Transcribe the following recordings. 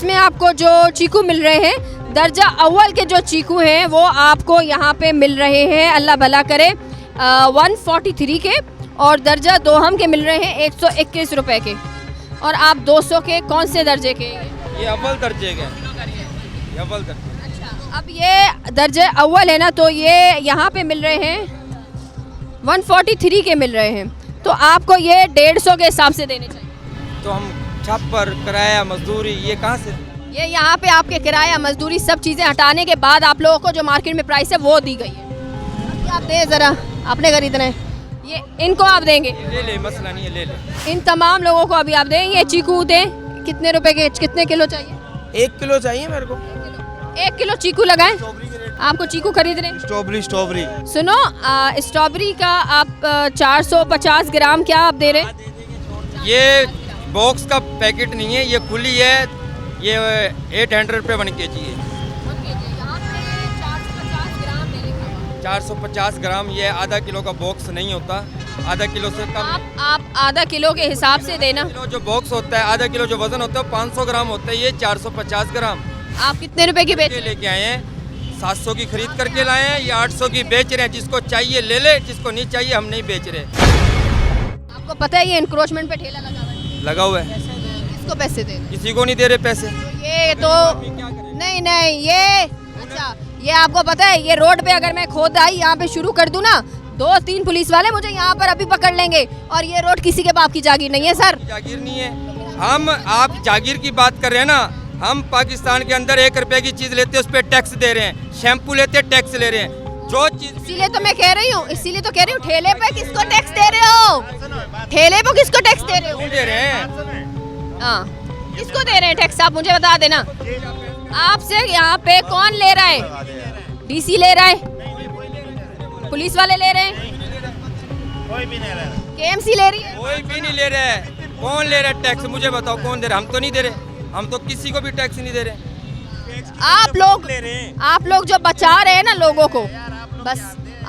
इसमें आपको जो चीकू मिल रहे हैं, दर्जा अव्वल के जो चीकू हैं वो आपको यहाँ पे मिल रहे हैं, अल्लाह भला करे, 143 के, और दर्जा दोहम के मिल रहे हैं 121 रुपए के। और आप 200 के कौन से दर्जे के? ये अव्वल दर्जे के, ये अव्वल दर्जे। अच्छा, अब ये दर्जे अव्वल है ना, तो ये यहाँ पे मिल रहे हैं 143 के मिल रहे हैं, तो आपको ये 150 के हिसाब से देने चाहिए। तो हम छप्पर, किराया, मजदूरी, ये कहाँ से? ये यहाँ पे आपके किराया, मजदूरी, सब चीज़ें हटाने के बाद आप लोगों को जो मार्केट में प्राइस है वो दी गई है। अभी आप दें ज़रा, आपने खरीदना है, ये इनको आप देंगे? ले ले, मसला नहीं है, ले ले। इन तमाम लोगों को अभी आप देंगे। चीकू दें, कितने रुपए के, कितने किलो चाहिए? 1 किलो चाहिए मेरे को। 1 किलो चीकू लगाएं। आपको चीकू खरीद रहे हैं? स्ट्रॉबेरी सुनो, स्ट्रॉबेरी का आप 450 ग्राम क्या आप दे रहे हैं? ये बॉक्स का पैकेट नहीं है, ये खुली है, ये 800 रुपये 1 kg है। 450 ग्राम, ये आधा किलो का बॉक्स नहीं होता, आधा किलो से कम। आप आधा किलो के हिसाब से देना। किलो जो बॉक्स होता है, आधा किलो जो वजन होता है 500 ग्राम होता है, ये 450 ग्राम। आप कितने रुपए की बेच? लेके आए हैं, 700 की खरीद करके लाए हैं, ये 800 की बेच रहे हैं। जिसको चाहिए ले ले, जिसको नहीं चाहिए हम नहीं बेच रहे। आपको पता है ये इंक्रोचमेंट पे ठेला लगा हुआ है? लगा हुआ है। किसको पैसे दे रहे हैं? किसी को नहीं दे रहे पैसे। ये तो नहीं, ये अच्छा, ये आपको पता है, ये रोड पे अगर मैं खोदाई यहाँ पे शुरू कर दूं ना, 2-3 पुलिस वाले मुझे यहाँ पर अभी पकड़ लेंगे। और ये रोड किसी के बाप की जागीर नहीं है सर। जागीर नहीं है। हम, आप जागीर की बात कर रहे हैं ना, हम पाकिस्तान के अंदर 1 रुपए की चीज लेते हैं, उस पर टैक्स दे रहे हैं। शैम्पू लेते हैं, टैक्स ले रहे हैं। जो चीज, इसीलिए तो मैं कह रही हूँ, इसीलिए तो कह रही हूँ, ठेले पे किसको टैक्स दे रहे हो? ठेले पे किसको टैक्स दे रहे हो? क्यों दे रहे हैं? हाँ, किसको दे रहे हैं टैक्स? आप मुझे बता देना। आपसे यहाँ पे कौन ले रहा है? डीसी ले रहा है? पुलिस वाले ले रहे हैं? कोई भी नहीं ले रहा। केएमसी ले रही है? कोई भी नहीं ले रहा है। कौन ले रहा है टैक्स? मुझे बताओ, कौन दे रहा है? हम तो नहीं दे रहे, हम तो किसी को भी टैक्स नहीं दे रहे। आप लोग जो बचा रहे हैं ना लोगों को, बस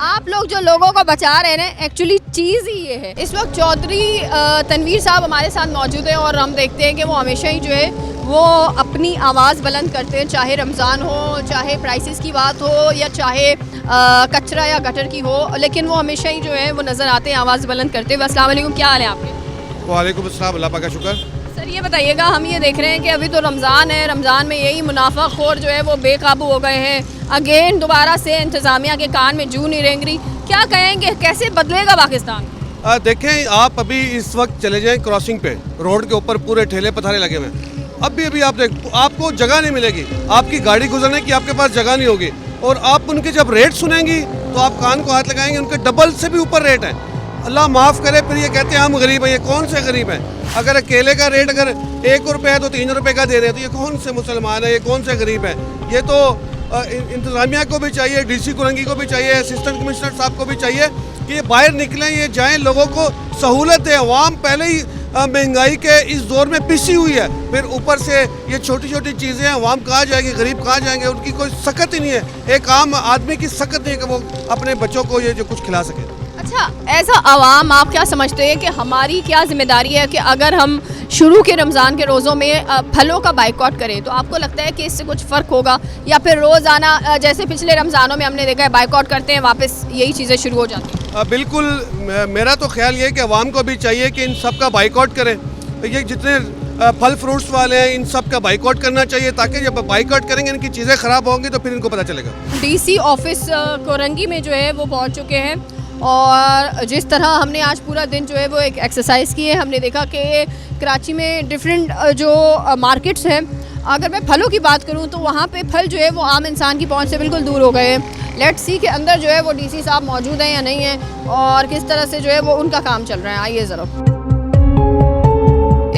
आप लोग जो लोगों को बचा रहे हैं, एक्चुअली चीज़ ही ये है। इस वक्त चौधरी तनवीर साहब हमारे साथ मौजूद हैं और हम देखते हैं कि वो हमेशा ही जो है वो अपनी आवाज़ बुलंद करते हैं, चाहे रमज़ान हो, चाहे प्राइसेस की बात हो, या चाहे कचरा या गटर की हो, लेकिन वो हमेशा ही जो है वो नज़र आते हैं आवाज़ बुलंद करते हुए। अस्सलाम वालेकुम, क्या हाल है आपके? वालेकुम अस्सलाम, अल्लाह पाक का शुक्र। सर ये बताइएगा, हम ये देख रहे हैं कि अभी तो रमज़ान है, रमज़ान में यही मुनाफाखोर जो है वो बेकाबू हो गए हैं। अगेन दोबारा से इंतज़ामिया के कान में जू नहीं रेंग रही। क्या कहेंगे, कैसे बदलेगा पाकिस्तान? देखें, आप अभी इस वक्त चले जाएं क्रॉसिंग पे, रोड के ऊपर पूरे ठेले पथारे लगे हुए हैं। अभी आप आपको जगह नहीं मिलेगी, आपकी गाड़ी गुजरने की आपके पास जगह नहीं होगी। और आप उनके जब रेट सुनेंगी तो आप कान को हाथ लगाएंगे, उनके डबल से भी ऊपर रेट है। अल्लाह माफ़ करे, फिर ये कहते हैं हम गरीब हैं। ये कौन से गरीब हैं? अगर केले का रेट अगर 1 रुपये है तो 3 रुपये का दे रहे हैं, तो ये कौन से मुसलमान है? ये कौन से गरीब हैं? ये तो इंतज़ामिया को भी चाहिए, डीसी कुरंगी को भी चाहिए, असिस्टेंट कमिश्नर साहब को भी चाहिए कि ये बाहर निकलें, ये जाएं, लोगों को सहूलत दें। अवाम पहले ही महंगाई के इस दौर में पिसी हुई है, फिर ऊपर से ये छोटी छोटी चीज़ें, अवाम कहाँ जाएंगे, गरीब कहाँ जाएंगे? उनकी कोई सकत ही नहीं है। एक आम आदमी की सकत नहीं है कि वो अपने बच्चों को ये जो कुछ खिला सके। अच्छा, ऐसा आवाम आप क्या समझते हैं कि हमारी क्या जिम्मेदारी है कि अगर हम शुरू के रमज़ान के रोज़ों में फलों का बाइकआउट करें, तो आपको लगता है कि इससे कुछ फ़र्क होगा, या फिर रोज़ाना जैसे पिछले रमज़ानों में हमने देखा है बाइकआउट करते हैं, वापस यही चीज़ें शुरू हो जाती हैं? बिल्कुल, मेरा तो ख्याल ये है कि अवाम को भी चाहिए कि इन सब का बाइकआउट करें। ये जितने फल फ्रूट्स वाले हैं, इन सब का बाइकआउट करना चाहिए, ताकि जब बाइकआउट करेंगे इनकी चीज़ें ख़राब होंगी तो फिर इनको पता चलेगा। डीसी ऑफिस कोरंगी में जो है वो पहुंच चुके हैं, और जिस तरह हमने आज पूरा दिन जो है वो एक एक्सरसाइज की है, हमने देखा कि कराची में डिफरेंट जो मार्केट्स हैं, अगर मैं फलों की बात करूं तो वहाँ पे फल जो है वो आम इंसान की पहुंच से बिल्कुल दूर हो गए हैं। लेट्स सी के अंदर जो है वो डीसी साहब मौजूद हैं या नहीं हैं, और किस तरह से जो है वो उनका काम चल रहा है। आइए ज़रा,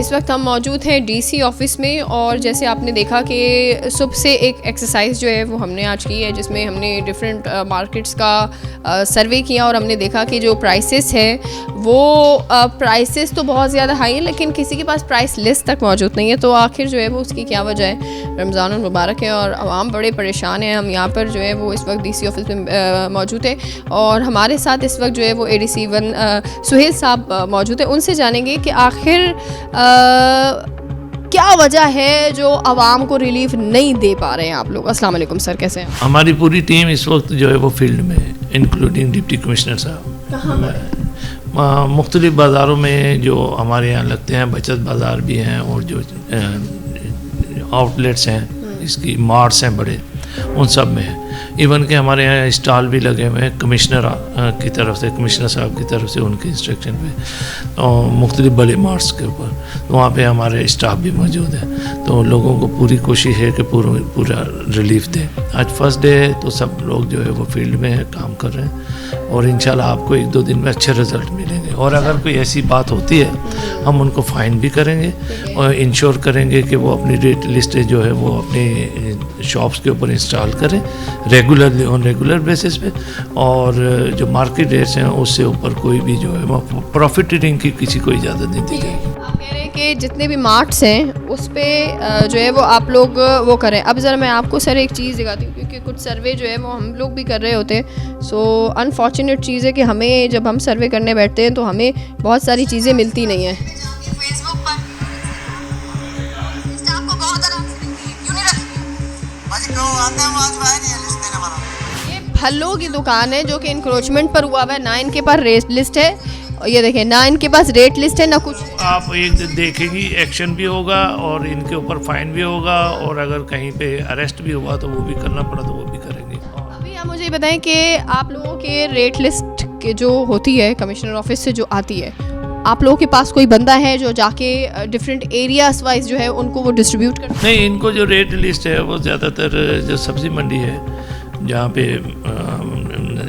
इस वक्त हम मौजूद हैं डीसी ऑफिस में, और जैसे आपने देखा कि सुबह से एक एक्सरसाइज जो है वो हमने आज की है, जिसमें हमने डिफरेंट मार्केट्स का सर्वे किया, और हमने देखा कि जो प्राइसेस हैं वो प्राइसेस तो बहुत ज़्यादा हाई हैं, लेकिन किसी के पास प्राइस लिस्ट तक मौजूद नहीं है। तो आखिर जो है वो उसकी क्या वजह है? रमज़ान मुबारक है और आवाम बड़े परेशान हैं। हम यहाँ पर जो है वो इस वक्त डीसी ऑफिस में मौजूद है, और हमारे साथ इस वक्त जो है वो ADC 1 सुहेल साहब मौजूद है। उनसे जानेंगे कि आखिर क्या वजह है जो आवाम को रिलीफ नहीं दे पा रहे हैं आप लोग? अस्सलाम वालेकुम सर, कैसे हैं? हमारी पूरी टीम इस वक्त जो है वो फील्ड में है, इंक्लूडिंग डिप्टी कमिश्नर साहब। मुख्तलिफ बाज़ारों में जो हमारे यहाँ लगते हैं, बचत बाज़ार भी हैं और जो आउटलेट्स हैं, इसकी मार्ट्स हैं बड़े, उन सब में है। इवन के हमारे यहाँ स्टॉल भी लगे हुए हैं कमिश्नर की तरफ से, कमिश्नर साहब की तरफ से उनके इंस्ट्रक्शन पे, और मुख्तलिफ बड़े मार्ट्स के ऊपर, तो वहाँ पे हमारे स्टाफ भी मौजूद है। तो लोगों को पूरी कोशिश है कि पूरा रिलीफ दें। आज फर्स्ट डे है तो सब लोग जो है वो फील्ड में है, काम कर रहे हैं, और इंशाल्लाह आपको 1-2 दिन में अच्छे रिजल्ट मिलेंगे। और अगर कोई ऐसी बात होती है हम उनको फ़ाइन भी करेंगे और इंश्योर करेंगे कि वो अपनी रेट लिस्ट जो है वो अपनी शॉप्स के ऊपर इंस्टॉल करें रेगुलरली, ऑन रेगुलर बेसिस पे, और जो मार्केट रेट्स हैं उससे ऊपर कोई भी जो है वो प्रॉफिटिंग की किसी को इजाज़त नहीं दी जाएगी। आप कह रहे हैं कि जितने भी मार्ट्स हैं उस पे जो है वो आप लोग वो करें। अब ज़रा मैं आपको सर एक चीज़ दिखाती हूँ, क्योंकि कुछ सर्वे जो है वो हम लोग भी कर रहे होते हैं। सो अनफॉर्चुनेट चीज़ है कि हमें जब हम सर्वे करने बैठते हैं तो हमें बहुत सारी चीज़ें मिलती नहीं हैं। फेसबुक पर स्टाफ को बहुत आराम से रखिए, क्यों नहीं रखिए? भाजी क्यों आते हैं, वो आज आए नहीं है लिस्ट देने वाला। ये फलों की दुकान है जो कि इंक्रोचमेंट पर हुआ हुआ है, ना इनके पास रेट लिस्ट है, और ये देखें ना इनके पास रेट लिस्ट है ना कुछ। आप एक दिन देखेंगी एक्शन भी होगा और इनके ऊपर फाइन भी होगा, और अगर कहीं पे अरेस्ट भी हुआ तो वो भी करना पड़ा तो वो भी करेंगे। अभी आप मुझे बताएं कि आप लोगों के रेट लिस्ट के जो होती है कमिश्नर ऑफिस से जो आती है, आप लोगों के पास कोई बंदा है जो जाके डिफरेंट एरियाज वाइज जो है उनको वो डिस्ट्रीब्यूट करता है? नहीं, इनको जो रेट लिस्ट है वो ज़्यादातर जो सब्ज़ी मंडी है जहाँ पे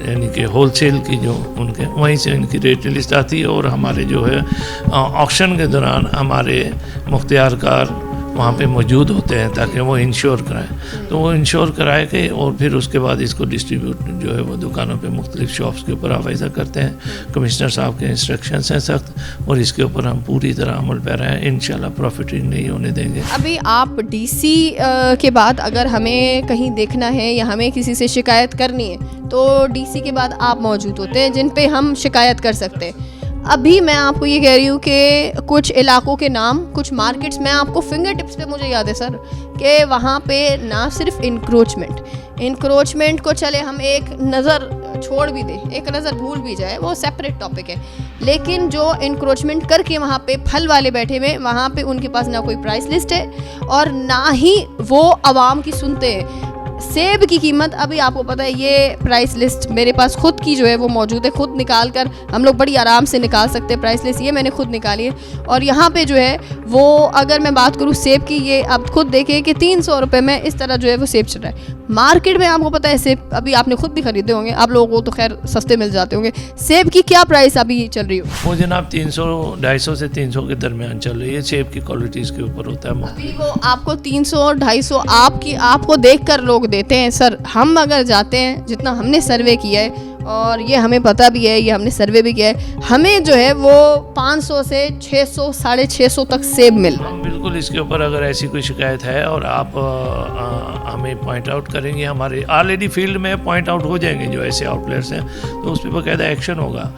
यानी कि होलसेल की जो उनके, वहीं से इनकी रेट लिस्ट आती है, और हमारे जो है ऑक्शन के दौरान हमारे मुख्तियारकार वहाँ पे मौजूद होते हैं ताकि वो इंश्योर कराएं। तो वो इंश्योर कराए के और फिर उसके बाद इसको डिस्ट्रीब्यूट जो है वो दुकानों पे मुख्तलिफ शॉप्स के ऊपर आप ऐसा करते हैं। कमिश्नर साहब के इंस्ट्रक्शंस हैं सख्त, और इसके ऊपर हम पूरी तरह अमल पैरा हैं, इंशाल्लाह प्रॉफिटिंग नहीं होने देंगे। अभी आप डीसी के बाद अगर हमें कहीं देखना है या हमें किसी से शिकायत करनी है तो डीसी के बाद आप मौजूद होते हैं जिन पे हम शिकायत कर सकते हैं। अभी मैं आपको ये कह रही हूँ कि कुछ इलाकों के नाम, कुछ मार्केट्स मैं आपको फिंगर टिप्स पे मुझे याद है सर कि वहाँ पे ना सिर्फ इंक्रोचमेंट को चले हम एक नज़र छोड़ भी दें, एक नज़र भूल भी जाए, वो सेपरेट टॉपिक है, लेकिन जो इंक्रोचमेंट करके वहाँ पे फल वाले बैठे हुए, वहाँ पे उनके पास ना कोई प्राइस लिस्ट है और ना ही वो आवाम की सुनते हैं। सेब की कीमत अभी आपको पता है, ये प्राइस लिस्ट मेरे पास खुद की जो है वो मौजूद है, खुद निकाल कर हम लोग बड़ी आराम से निकाल सकते हैं प्राइस लिस्ट, ये मैंने खुद निकाली है। और यहाँ पे जो है वो अगर मैं बात करूँ सेब की, ये आप खुद देखिए कि 300 रुपये में इस तरह जो है वो सेब चल रहा है। मार्केट में आपको पता है सेब अभी आपने खुद भी खरीदे होंगे, आप लोगों को तो खैर सस्ते मिल जाते होंगे। सेब की क्या प्राइस अभी चल रही हो? वो जनाब 300-250 से 300 के दरमियान चल रही है, सेब की क्वालिटीज़ के ऊपर होता है। अभी वो आपको 300-250 आपको देख कर लोग देते हैं सर। हम अगर जाते हैं, जितना हमने सर्वे किया है और ये हमें पता भी है, ये हमने सर्वे भी किया है, हमें जो है वो 500 से 600, 650 तक सेब मिल रहा है। हम बिल्कुल इसके ऊपर अगर ऐसी कोई शिकायत है और आप हमें पॉइंट आउट करेंगे, हमारे ऑलरेडी फील्ड में पॉइंट आउट हो जाएंगे जो ऐसे आउटलेट्स हैं, तो उस पर बाकायदा एक्शन होगा।